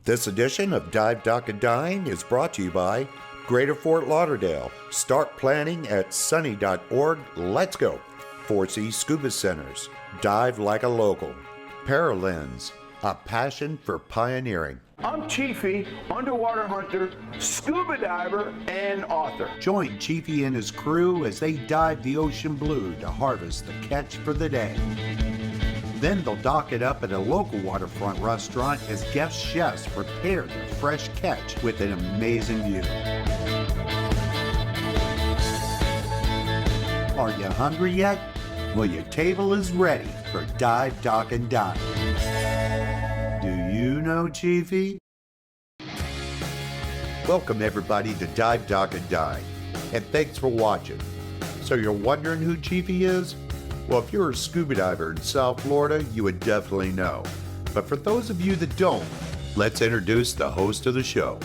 This edition of Dive, Dock, and Dine is brought to you by Greater Fort Lauderdale. Start planning at sunny.org. Let's go. 4C Scuba Centers. Dive like a local. Paralens. A passion for pioneering. I'm Chiefy, underwater hunter, scuba diver, and author. Join Chiefy and his crew as they dive the ocean blue to harvest the catch for the day. Then they'll dock it up at a local waterfront restaurant as guest chefs prepare their fresh catch with an amazing view. Are you hungry yet? Well, your table is ready for Dive, Dock, and Dine. Do you know Chiefy? Welcome everybody to Dive, Dock, and Dine, and thanks for watching. So you're wondering who Chiefy is? Well, if you're a scuba diver in South Florida, you would definitely know. But for those of you that don't, let's introduce the host of the show.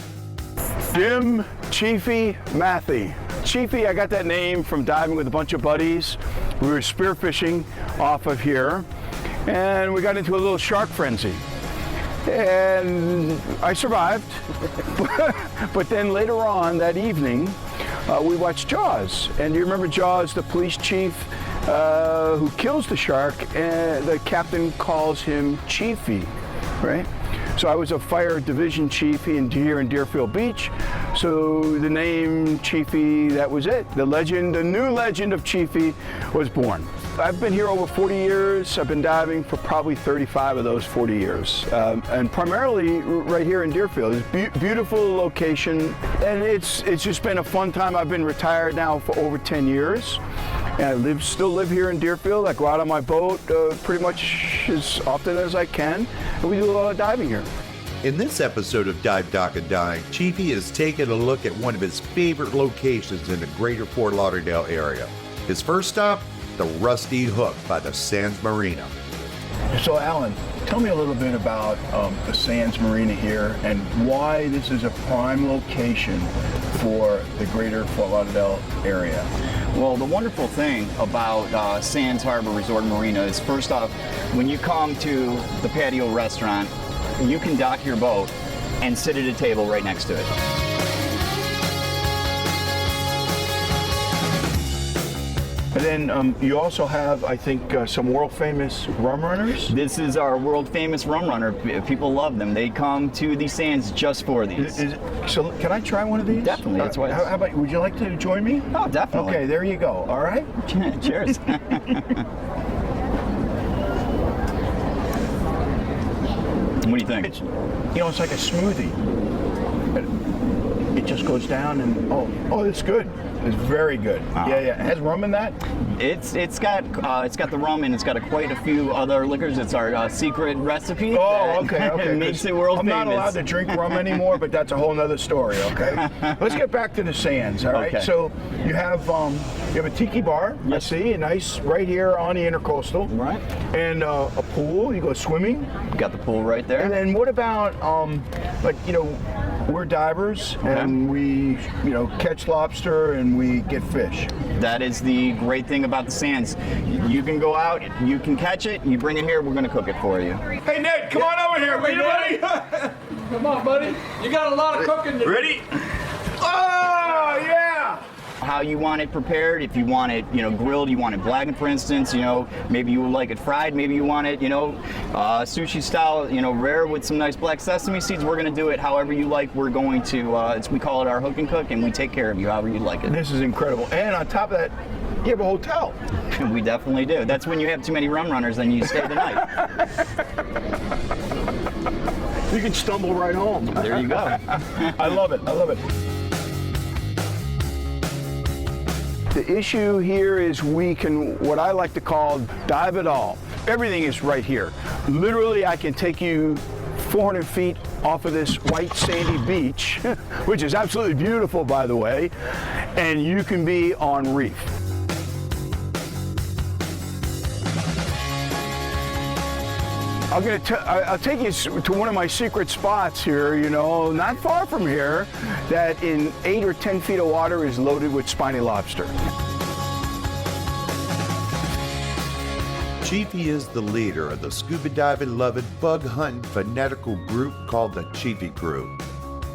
Jim Chiefy Matthey. Chiefy, I got that name from diving with a bunch of buddies. We were spearfishing off of here, and we got into a little shark frenzy. And I survived, but then later on that evening, we watched Jaws. And do you remember Jaws, the police chief who kills the shark, and the captain calls him Chiefy, right? So I was a fire division chief here in Deerfield Beach. So the name Chiefy, that was it. The legend, the new legend of Chiefy was born. I've been here over 40 years. I've been diving for probably 35 of those 40 years. And primarily right here in Deerfield. It's a beautiful location, and it's just been a fun time. I've been retired now for over 10 years. And I still live here in Deerfield. I go out on my boat pretty much as often as I can, and we do a lot of diving here. In this episode of Dive, Dock, and Dine, Chiefy has taken a look at one of his favorite locations in the Greater Fort Lauderdale area. His first stop, the Rusty Hook by the Sands Marina. So Alan, tell me a little bit about the Sands Marina here and why this is a prime location for the Greater Fort Lauderdale area. Well, the wonderful thing about Sands Harbor Resort Marina is, first off, when you come to the patio restaurant, you can dock your boat and sit at a table right next to it. And then you also have, I think, some world-famous rum runners. This is our world-famous rum runner. People love them. They come to the Sands just for these. So can I try one of these? Definitely. That's why. How about, would you like to join me? Oh, definitely. Okay, there you go. All right? Cheers. What do you think? It's like a smoothie. It just goes down and, oh, it's good. It's very good. Yeah. It has rum in that? It's got the rum, and it's got quite a few other liquors. It's our secret recipe. Oh, okay. Makes it world famous. I'm not allowed to drink rum anymore, but that's a whole nother story. Okay. Let's get back to the Sands. All right. Okay. So you have a tiki bar. Yes. I see, nice right here on the Intercoastal. Right. And a pool. You go swimming. Got the pool right there. And then what about we're divers, and we, catch lobster and we get fish. That is the great thing about the Sands. You can go out, you can catch it, you bring it here, we're going to cook it for you. Hey, Ned, come on over here, buddy. Come on, buddy. You got a lot of cooking to do. Ready? Oh, yeah! How you want it prepared, if you want it, grilled, you want it blackened, for instance, maybe you would like it fried, maybe you want it, sushi style, rare with some nice black sesame seeds. We're going to do it however you like. We're going to, we call it our hook and cook, and we take care of you however you like it. This is incredible. And on top of that, you have a hotel. We definitely do. That's when you have too many rum runners, then you stay the night. You can stumble right home. There you go. I love it. The issue here is we can, what I like to call, dive it all. Everything is right here. Literally, I can take you 400 feet off of this white sandy beach, which is absolutely beautiful, by the way, and you can be on reef. I'll take you to one of my secret spots here, not far from here, that in 8 or 10 feet of water is loaded with spiny lobster. Chiefy is the leader of the scuba diving loving, bug hunting fanatical group called the Chiefy Crew.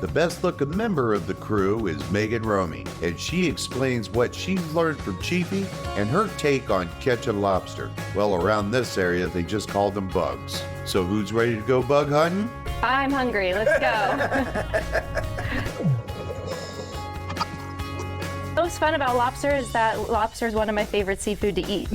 The best looking member of the crew is Megan Romey, and she explains what she's learned from Chiefy and her take on catching lobster. Well, around this area, they just call them bugs. So who's ready to go bug hunting? I'm hungry. Let's go. What's fun about lobster is that lobster is one of my favorite seafood to eat.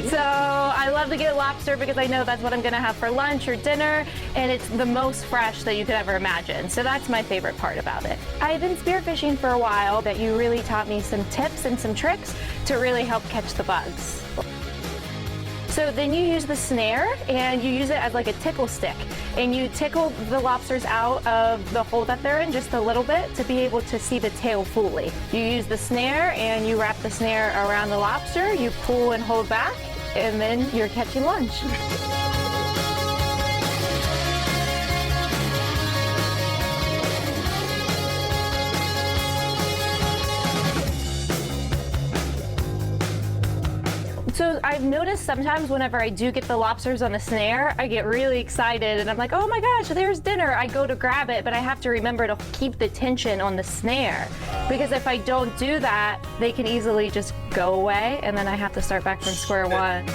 So I love to get lobster because I know that's what I'm going to have for lunch or dinner, and it's the most fresh that you could ever imagine. So that's my favorite part about it. I've been spearfishing for a while, but you really taught me some tips and some tricks to really help catch the bugs. So then you use the snare and you use it as like a tickle stick, and you tickle the lobsters out of the hole that they're in just a little bit to be able to see the tail fully. You use the snare and you wrap the snare around the lobster, you pull and hold back, and then you're catching lunch. So I've noticed sometimes whenever I do get the lobsters on the snare, I get really excited and I'm like, oh my gosh, there's dinner. I go to grab it, but I have to remember to keep the tension on the snare, because if I don't do that, they can easily just go away and then I have to start back from square one.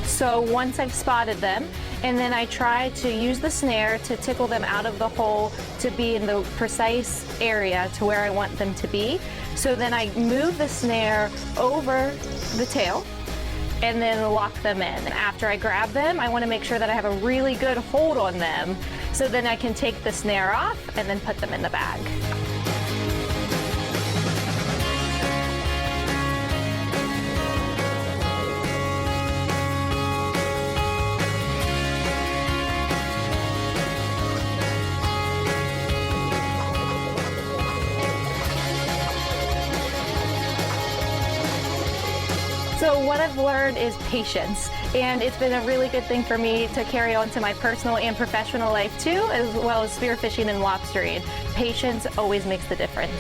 So once I've spotted them, and then I try to use the snare to tickle them out of the hole to be in the precise area to where I want them to be. So then I move the snare over the tail and then lock them in. After I grab them, I want to make sure that I have a really good hold on them, so then I can take the snare off and then put them in the bag. So what I've learned is patience, and it's been a really good thing for me to carry on to my personal and professional life too, as well as spearfishing and lobstering. Patience always makes the difference.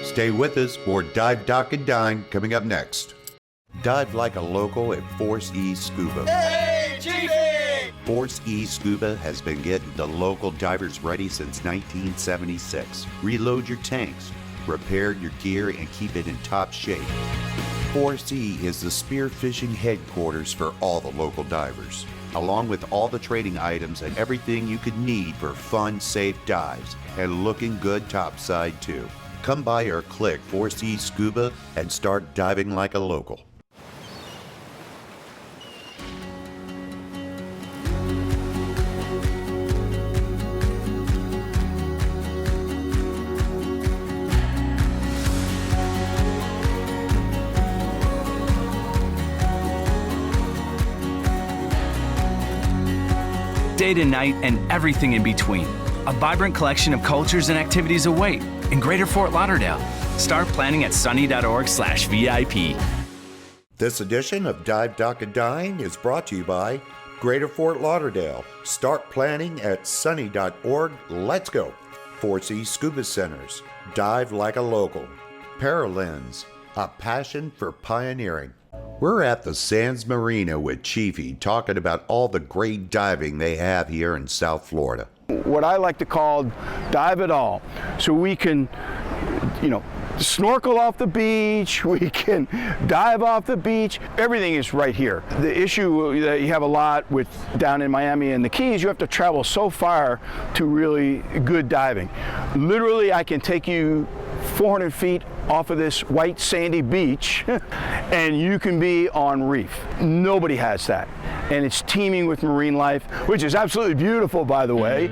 Stay with us for Dive, Dock, and Dine coming up next. Dive like a local at Force E Scuba. Hey, Chiefy! Force E Scuba has been getting the local divers ready since 1976. Reload your tanks, repair your gear, and keep it in top shape. Force E is the spearfishing headquarters for all the local divers, along with all the training items and everything you could need for fun, safe dives, and looking good topside too. Come by or click Force E Scuba and start diving like a local. Day to night and everything in between. A vibrant collection of cultures and activities await in Greater Fort Lauderdale. Start planning at sunny.org/VIP. This edition of Dive, Dock, and Dine is brought to you by Greater Fort Lauderdale. Start planning at sunny.org. Let's go. Force E Scuba Centers. Dive like a local. Paralens. A passion for pioneering. We're at the Sands Marina with Chiefy talking about all the great diving they have here in South Florida. What I like to call dive it all. So we can, snorkel off the beach, we can dive off the beach. Everything is right here. The issue that you have a lot with down in Miami and the Keys, you have to travel so far to really good diving. Literally, I can take you 400 feet off of this white sandy beach and you can be on reef. Nobody has that. And it's teeming with marine life, which is absolutely beautiful, by the way.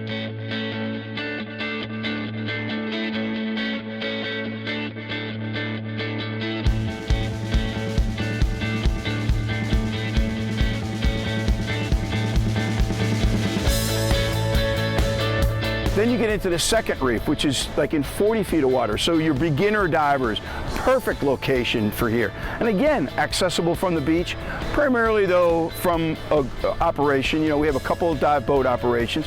Then you get into the second reef, which is like in 40 feet of water. So your beginner divers, perfect location for here. And again, accessible from the beach, primarily though from a operation. You know, we have a couple of dive boat operations.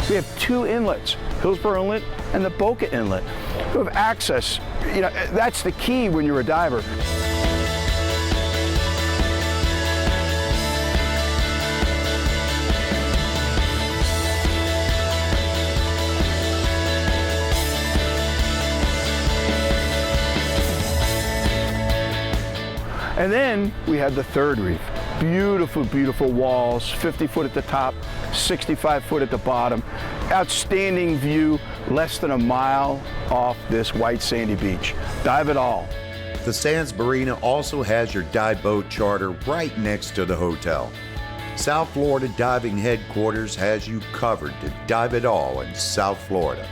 We have two inlets, Hillsborough Inlet and the Boca Inlet. We have access. You know, that's the key when you're a diver. And then we have the third reef. Beautiful, beautiful walls, 50 foot at the top, 65 foot at the bottom. Outstanding view, less than a mile off this white sandy beach. Dive it all. The Sands Marina also has your dive boat charter right next to the hotel. South Florida Diving Headquarters has you covered to dive it all in South Florida.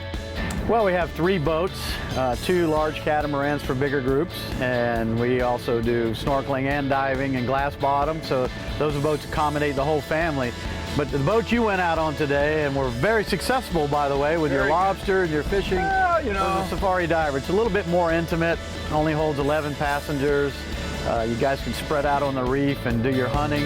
Well, we have 3 boats, 2 large catamarans for bigger groups, and we also do snorkeling and diving and glass bottom, so those boats accommodate the whole family. But the boat you went out on today, and were very successful, by the way, with your lobster and your fishing, you know, was a safari diver. It's a little bit more intimate, only holds 11 passengers. You guys can spread out on the reef and do your hunting.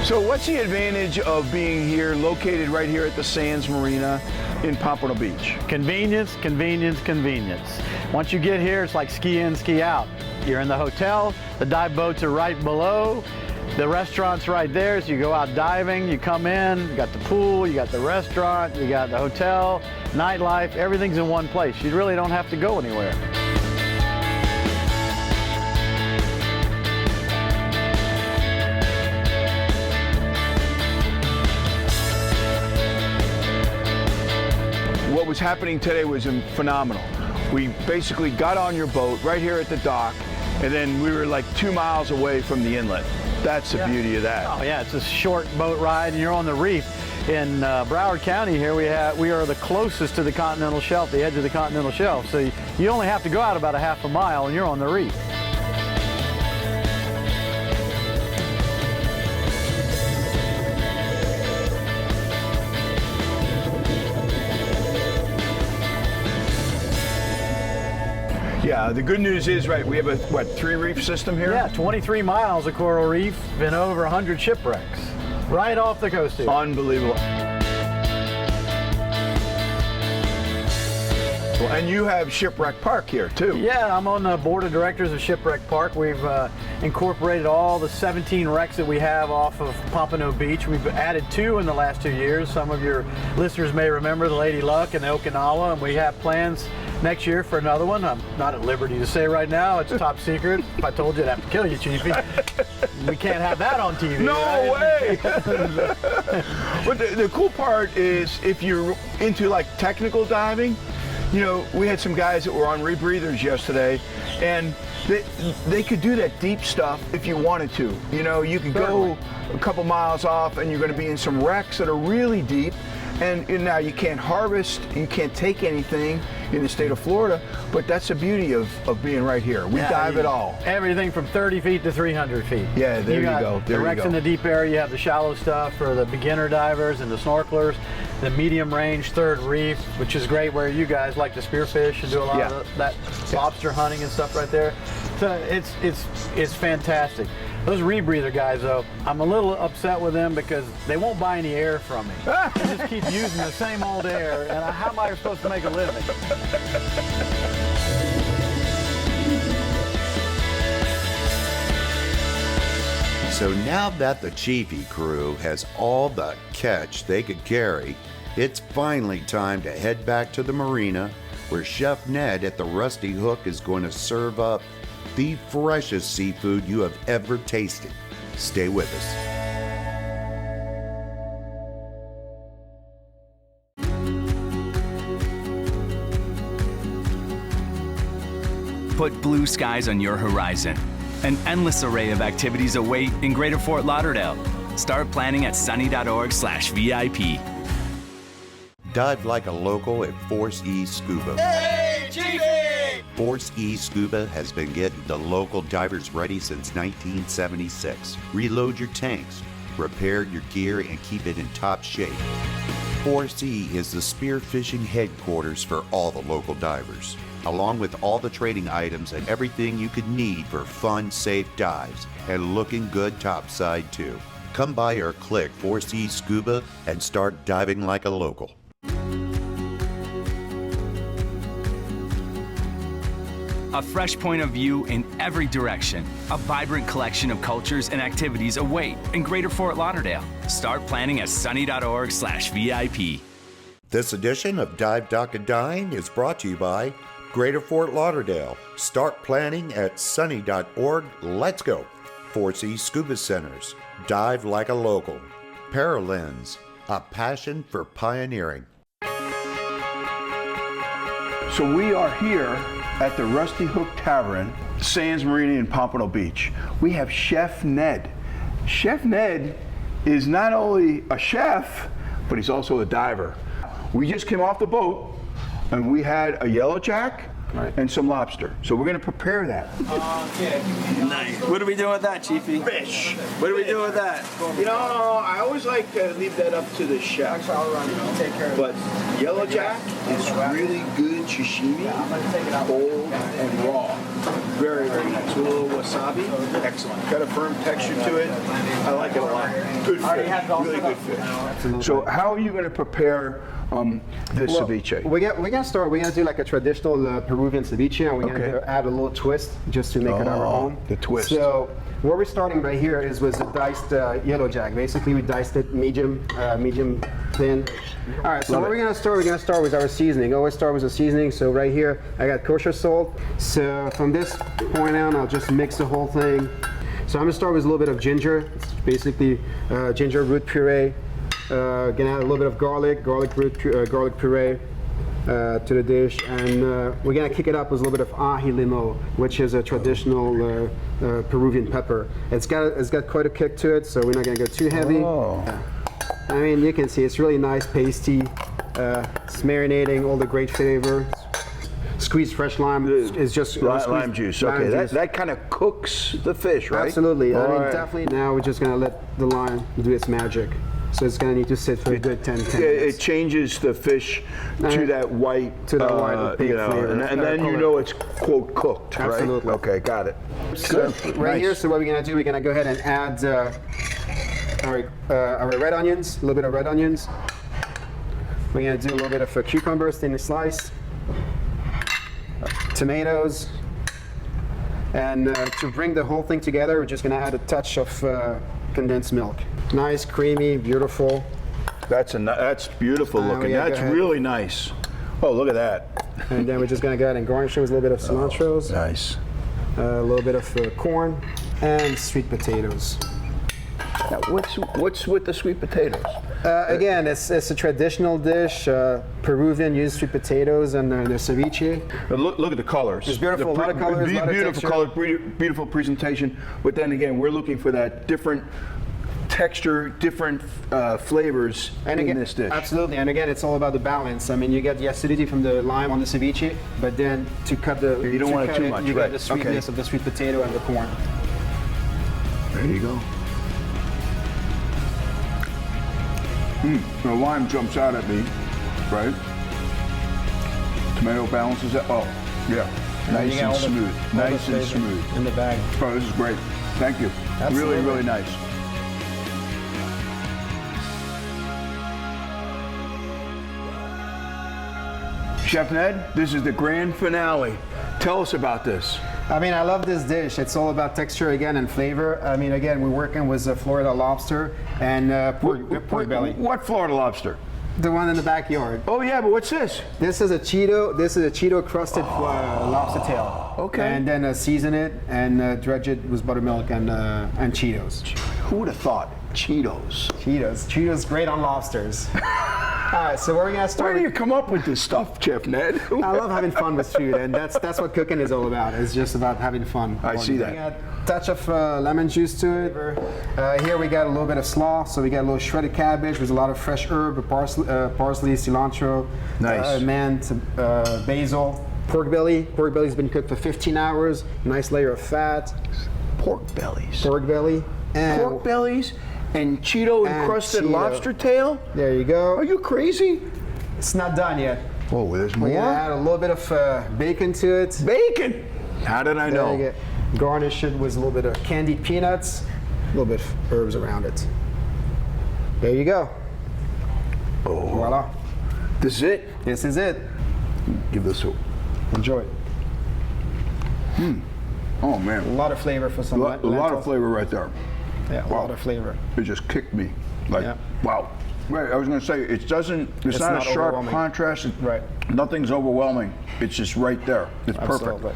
So what's the advantage of being here, located right here at the Sands Marina in Pompano Beach? Convenience, convenience, convenience. Once you get here, it's like ski in, ski out. You're in the hotel, the dive boats are right below, the restaurant's right there, so you go out diving, you come in, you got the pool, you got the restaurant, you got the hotel, nightlife, everything's in one place. You really don't have to go anywhere. What was happening today was phenomenal. We basically got on your boat right here at the dock, and then we were like 2 miles away from the inlet. That's the beauty of that. Oh yeah, it's a short boat ride, and you're on the reef. In Broward County here, we are the closest to the continental shelf, the edge of the continental shelf. So you only have to go out about a half a mile, and you're on the reef. Yeah, the good news is, right, we have a, 3 reef system here? Yeah, 23 miles of coral reef, been over 100 shipwrecks, right off the coast here. Unbelievable. And you have Shipwreck Park here, too. Yeah, I'm on the board of directors of Shipwreck Park. We've incorporated all the 17 wrecks that we have off of Pompano Beach. We've added 2 in the last 2 years. Some of your listeners may remember the Lady Luck and the Okinawa, and we have plans next year for another one. I'm not at liberty to say right now. It's top secret. If I told you, I'd have to kill you, Chiefy. We can't have that on TV. No right? way! But the cool part is, if you're into like technical diving, you know, we had some guys that were on rebreathers yesterday, and they could do that deep stuff if you wanted to. You know, you could go a couple miles off and you're going to be in some wrecks that are really deep. And now you can't harvest, you can't take anything in the state of Florida, but that's the beauty of being right here. We dive it all. Everything from 30 feet to 300 feet. Yeah, there you go. The wrecks in the deep area, you have the shallow stuff for the beginner divers and the snorkelers, the medium range third reef, which is great where you guys like to spearfish and do a lot of that lobster hunting and stuff right there. So it's fantastic. Those rebreather guys, though, I'm a little upset with them because they won't buy any air from me. They just keep using the same old air, and how am I supposed to make a living? So now that the Chiefy crew has all the catch they could carry, it's finally time to head back to the marina where Chef Ned at the Rusty Hook is going to serve up the freshest seafood you have ever tasted. Stay with us. Put blue skies on your horizon. An endless array of activities await in Greater Fort Lauderdale. Start planning at sunny.org/VIP. Dive like a local at Force E Scuba. Hey, Chiefy! Force E Scuba has been getting the local divers ready since 1976. Reload your tanks, repair your gear, and keep it in top shape. Force E is the spearfishing headquarters for all the local divers, along with all the training items and everything you could need for fun, safe dives, and looking good topside too. Come by or click Force E Scuba and start diving like a local. A fresh point of view in every direction. A vibrant collection of cultures and activities await in Greater Fort Lauderdale. Start planning at sunny.org/VIP. This edition of Dive, Dock, and Dine is brought to you by Greater Fort Lauderdale. Start planning at sunny.org. Let's go. Force E Scuba Centers. Dive like a local. Paralens. A passion for pioneering. So we are here at the Rusty Hook Tavern, Sands Marina in Pompano Beach. We have Chef Ned. Chef Ned is not only a chef, but he's also a diver. We just came off the boat and we had a yellow jack and some lobster. So we're gonna prepare that. Nice. What are we doing with that, Chiefy? Fish. What are we doing with that? You know, I always like to leave that up to the chef. Take care of But yellow jack is really good sashimi, cold and raw. Very, very nice. With a little wasabi, excellent. Got a firm texture to it. I like it a lot. Good fish, really good fish. So how are you going to prepare this ceviche? We're gonna do like a traditional Peruvian ceviche, and we're gonna add a little twist just to make it our own. The twist. So where we're starting right here is with the diced yellow jack. Basically, we diced it medium thin. All right. So we're gonna start with our seasoning. Always start with the seasoning. So right here, I got kosher salt. So from this point on, I'll just mix the whole thing. So I'm gonna start with a little bit of ginger. It's basically ginger root puree. Gonna add a little bit of garlic puree to the dish, and we're gonna kick it up with a little bit of ají limo, which is a traditional Peruvian pepper. It's got quite a kick to it, so we're not gonna go too heavy. I mean, you can see it's really nice, pasty. It's marinating all the great flavor. Squeezed fresh lime is just lime juice. Okay, that kind of cooks the fish, right? Absolutely. I mean, definitely. Now we're just gonna let the lime do its magic. So it's gonna need to sit for a good 10 minutes. It changes the fish to that white, pink flavor. And then you know it's quote cooked, right? Absolutely. Okay, got it. So right here, so what we're gonna do, we're gonna go ahead and add our red onions, a little bit of red onions. We're gonna do a little bit of cucumbers, thinly sliced, tomatoes, and to bring the whole thing together, we're just gonna add a touch of condensed milk. Nice, creamy, beautiful. That's beautiful looking. That's really nice. Oh, look at that. And then we're just gonna go ahead and garnish it with a little bit of cilantro. Nice. A little bit of corn and sweet potatoes. Now, what's with the sweet potatoes? Again, it's a traditional dish. Peruvian use sweet potatoes and the ceviche. Look at the colors. It's beautiful. A lot of colors, a lot of beautiful color, beautiful presentation. But then again, we're looking for that different texture, different flavors in this dish. Absolutely, and again, it's all about the balance. I mean, you get the acidity from the lime on the ceviche, but then to cut the you don't want it too much. You get the sweetness of the sweet potato and the corn. There you go. The lime jumps out at me, right? Tomato balances it. Oh, yeah. Nice and smooth. Nice and smooth. In the bag. Oh, this is great. Thank you. Absolutely. Really, really nice. Chef Ned, this is the grand finale. Tell us about this. I mean, I love this dish. It's all about texture again and flavor. I mean, again, we're working with Florida lobster and pork belly. What Florida lobster? The one in the backyard. Oh yeah, but what's this? This is a Cheeto crusted lobster tail. Okay. And then season it and dredge it with buttermilk and Cheetos. Who would have thought? Cheetos. Cheetos great on lobsters. All right, so we're gonna start. Where do you come up with this stuff, Chef Ned? I love having fun with food, and that's what cooking is all about. It's just about having fun. I see that. We got a touch of lemon juice to it. Here we got a little bit of slaw, so we got a little shredded cabbage with a lot of fresh herb, parsley, cilantro, nice. mint, basil. Pork belly. Pork belly's been cooked for 15 hours. Nice layer of fat. Pork bellies. Pork belly. And pork bellies and Cheeto encrusted lobster tail. There you go. Are you crazy? It's not done yet. Oh, there's We're more? gonna add a little bit of bacon to it. Bacon! How did I know? There you go. Garnish it with a little bit of candied peanuts, a little bit of herbs around it. There you go. Oh. Voila. This is it? This is it. Give this a... Enjoy it. Oh man. A lot of flavor for some A lot of flavor right there. Yeah, a lot of flavor. It just kicked me. Like, Yeah. wow. Right, I was going to say, it's not a sharp overwhelming. contrast. Right. Nothing's overwhelming. It's just right there. It's perfect. Absolutely.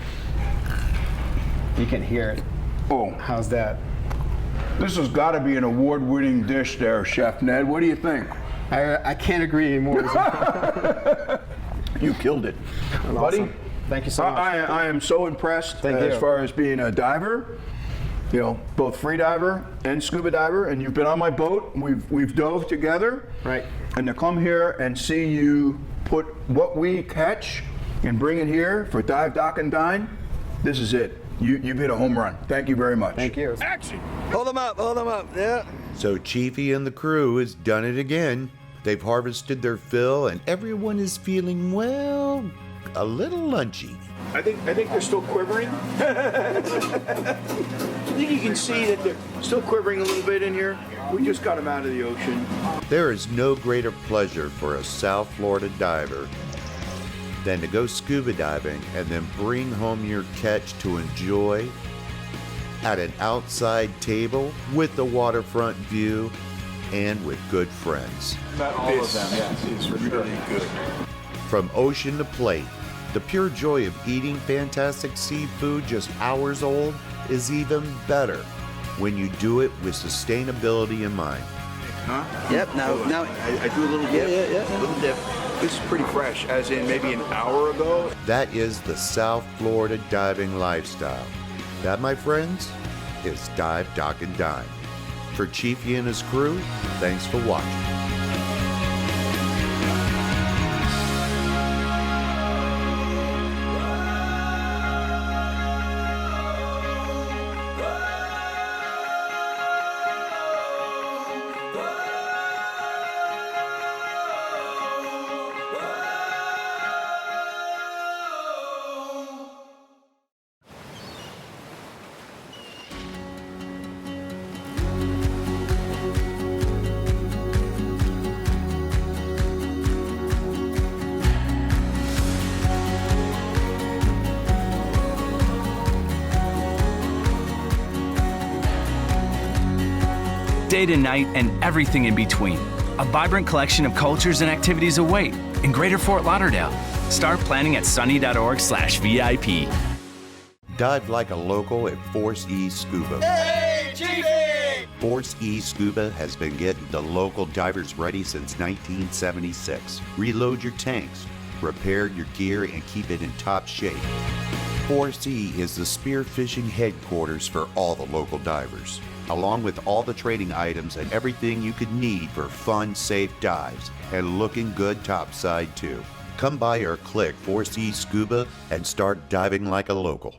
You can hear it. Oh, How's that? this has got to be an award-winning dish there, Chef Ned. What do you think? I can't agree anymore. You killed it. Awesome. Buddy, Thank you so much. I am so impressed Thank as you. far as being a diver, you know, both free diver and scuba diver, and you've been on my boat. We've dove together. Right. And to come here and see you put what we catch and bring it here for Dive, Dock, and Dine, this is it. You've hit a home run. Thank you very much. Thank you. Action! Hold them up, yeah. So Chiefy and the crew has done it again. They've harvested their fill and everyone is feeling, well, a little lunchy. I think they're still quivering. I think you can see that they're still quivering a little bit in here. We just got them out of the ocean. There is no greater pleasure for a South Florida diver than to go scuba diving and then bring home your catch to enjoy at an outside table with the waterfront view and with good friends. About all of them, yes. It's really good. From ocean to plate, the pure joy of eating fantastic seafood just hours old is even better when you do it with sustainability in mind. Huh? Yep, now I do a little dip. Yeah. A little dip. This is pretty fresh, as in maybe an hour ago. That is the South Florida diving lifestyle. That, my friends, is Dive, Dock, and Dine. For Chiefy and his crew, thanks for watching. Day to night and everything in between. A vibrant collection of cultures and activities await in Greater Fort Lauderdale. Start planning at sunny.org/VIP. Dive like a local at Force E Scuba. Hey, Chiefy! Force E Scuba has been getting the local divers ready since 1976. Reload your tanks, repair your gear, and keep it in top shape. Force E is the spearfishing headquarters for all the local divers, along with all the training items and everything you could need for fun, safe dives, and looking good topside too. Come by or click Force E Scuba and start diving like a local.